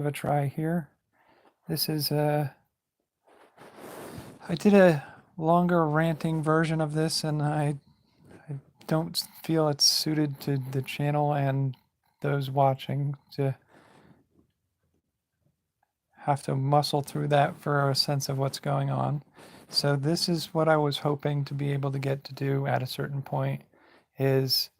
Give a try here. This is I did a longer ranting version of this, and I don't feel it's suited to the channel and those watching to have to muscle through that for a sense of what's going on. So this is what I was hoping to be able to get to do at a certain point, is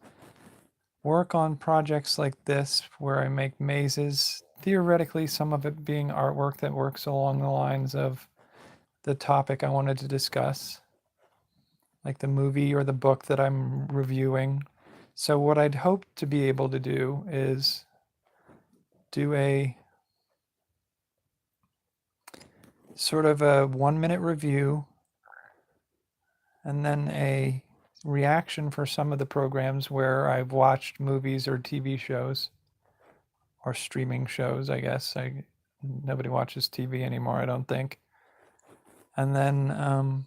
work on projects like this where I make mazes, theoretically some of it being artwork that works along the lines of the topic I wanted to discuss, like the movie or the book that I'm reviewing. So what I'd hope to be able to do is do a sort of a 1-minute review and then a reaction for some of the programs where I've watched movies or TV shows or streaming shows, I guess. Nobody watches TV anymore, I don't think. And then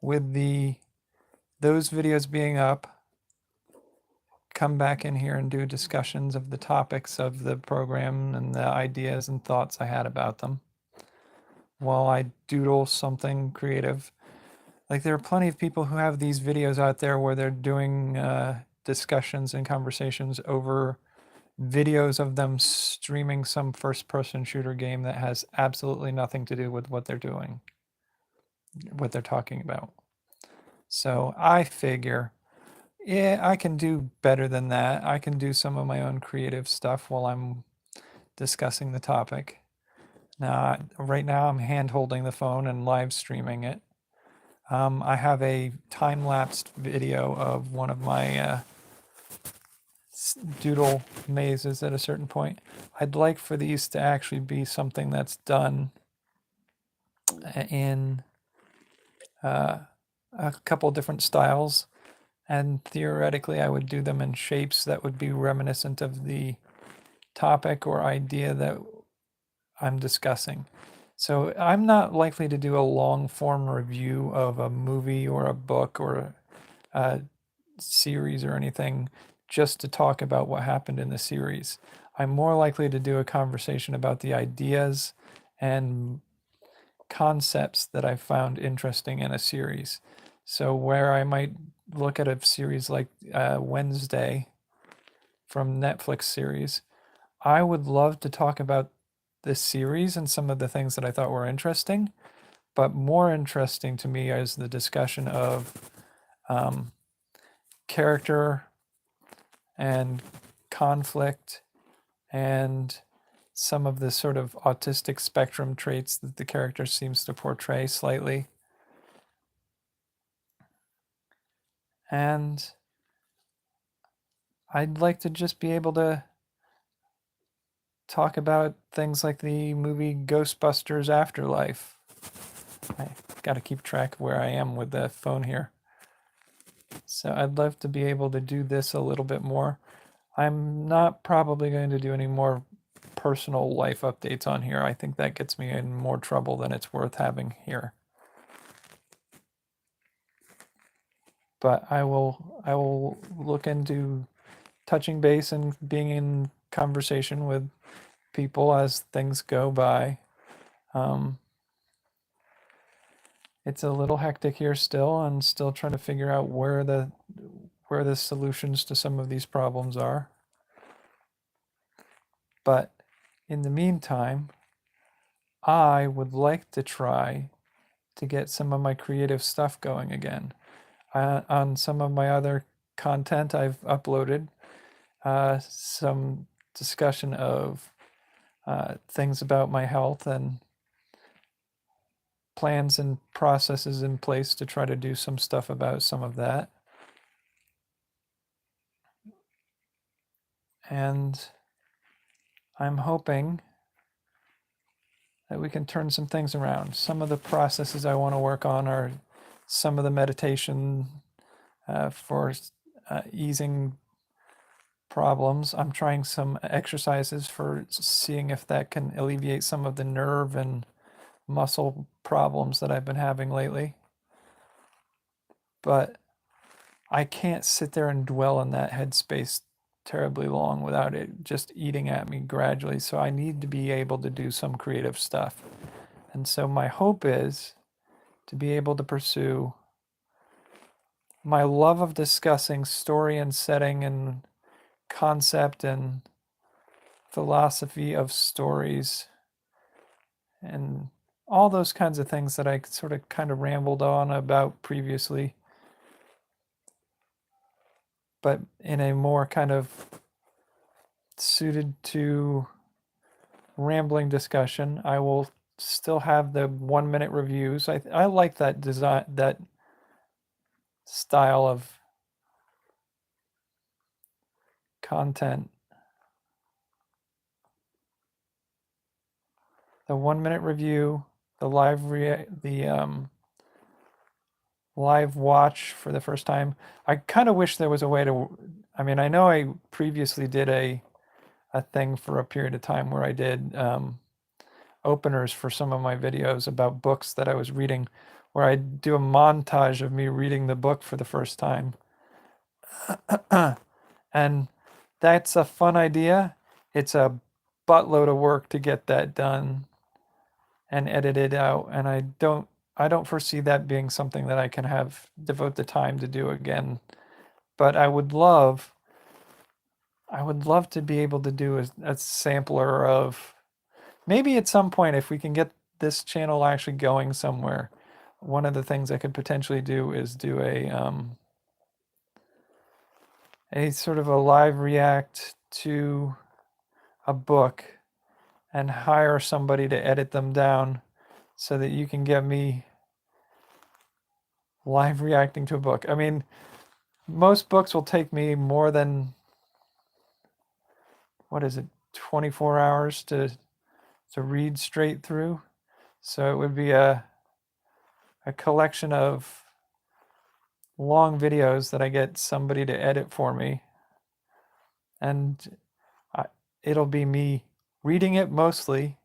with those videos being up, come back in here and do discussions of the topics of the program and the ideas and thoughts I had about them while I doodle something creative. Like, there are plenty of people who have these videos out there where they're doing discussions and conversations over videos of them streaming some first-person shooter game that has absolutely nothing to do with what they're doing, what they're talking about. So I figure, yeah, I can do better than that. I can do some of my own creative stuff while I'm discussing the topic. Now, right now I'm hand holding the phone and live streaming it. I have a time-lapsed video of one of my doodle mazes at a certain point. I'd like for these to actually be something that's done in a couple different styles, and theoretically I would do them in shapes that would be reminiscent of the topic or idea that I'm discussing. So I'm not likely to do a long form review of a movie or a book or a series or anything just to talk about what happened in the series. I'm more likely to do a conversation about the ideas and concepts that I found interesting in a series. So where I might look at a series like Wednesday from Netflix series, I would love to talk about this series and some of the things that I thought were interesting, but more interesting to me is the discussion of character and conflict and some of the sort of autistic spectrum traits that the character seems to portray slightly. And I'd like to just be able to talk about things like the movie Ghostbusters Afterlife. I got to keep track of where I am with the phone here. So I'd love to be able to do this a little bit more. I'm not probably going to do any more personal life updates on here. I think that gets me in more trouble than it's worth having here. But I will look into touching base and being in conversation with people as things go by. It's a little hectic here still, and still trying to figure out where the solutions to some of these problems are. But in the meantime, I would like to try to get some of my creative stuff going again. On some of my other content I've uploaded, some discussion of things about my health and plans and processes in place to try to do some stuff about some of that. And I'm hoping that we can turn some things around. Some of the processes I want to work on are some of the meditation for easing problems. I'm trying some exercises for seeing if that can alleviate some of the nerve and muscle problems that I've been having lately. But I can't sit there and dwell in that headspace terribly long without it just eating at me gradually. So I need to be able to do some creative stuff. And so my hope is to be able to pursue my love of discussing story and setting and concept and philosophy of stories and all those kinds of things that I sort of kind of rambled on about previously, but in a more kind of suited to rambling discussion. I will still have the 1 minute reviews. I like that design, that style of content. The 1 minute review, the live watch for the first time. I kind of wish there was a way to. I mean, I know I previously did a thing for a period of time where I did openers for some of my videos about books that I was reading, where I do a montage of me reading the book for the first time. And that's a fun idea. It's a buttload of work to get that done and edit it out, and I don't foresee that being something that I can devote the time to do again. But I would love to be able to do a sampler of, maybe at some point, if we can get this channel actually going somewhere, one of the things I could potentially do is do a sort of a live react to a book and hire somebody to edit them down so that you can get me live reacting to a book. I mean, most books will take me more than, what is it, 24 hours to read straight through. So it would be a collection of long videos that I get somebody to edit for me. And it'll be me reading it mostly,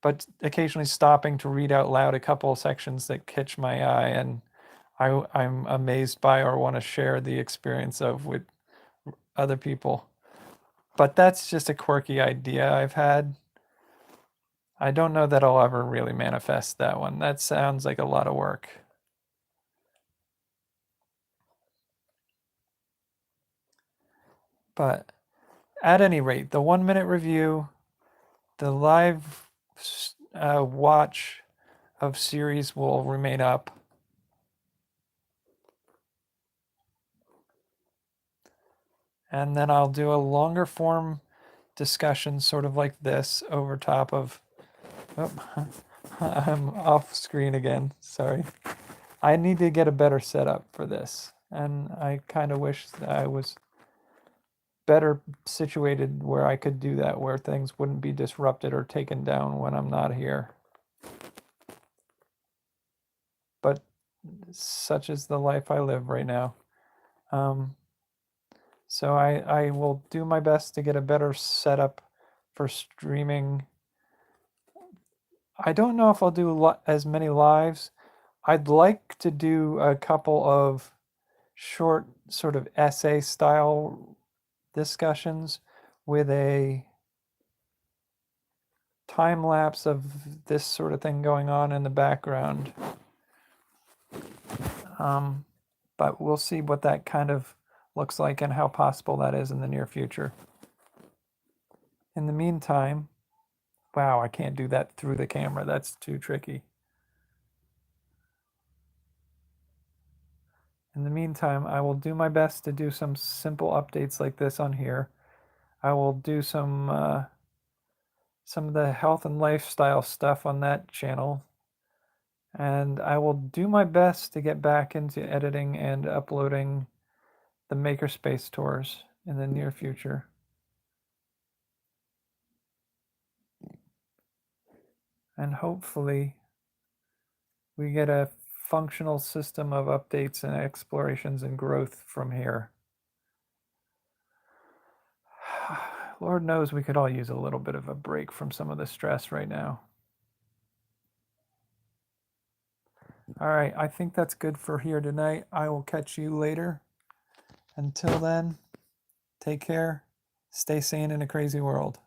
but occasionally stopping to read out loud a couple of sections that catch my eye and I'm amazed by or want to share the experience of with other people. But that's just a quirky idea I've had. I don't know that I'll ever really manifest that one. That sounds like a lot of work. But at any rate, the 1 minute review, the live watch of series will remain up. And then I'll do a longer form discussion, sort of like this, over top of. Oh, I'm off screen again. Sorry. I need to get a better setup for this. And I kind of wish that I was better situated where I could do that, where things wouldn't be disrupted or taken down when I'm not here. But such is the life I live right now. So I will do my best to get a better setup for streaming. I don't know if I'll do as many lives. I'd like to do a couple of short sort of essay style discussions with a time lapse of this sort of thing going on in the background. But we'll see what that kind of looks like and how possible that is in the near future. In the meantime, wow, I can't do that through the camera. That's too tricky. In the meantime, I will do my best to do some simple updates like this on here. I will do some of the health and lifestyle stuff on that channel. And I will do my best to get back into editing and uploading the Makerspace tours in the near future. And hopefully we get a functional system of updates and explorations and growth from here. Lord knows we could all use a little bit of a break from some of the stress right now. All right, I think that's good for here tonight. I will catch you later. Until then, Take care. Stay sane in a crazy world.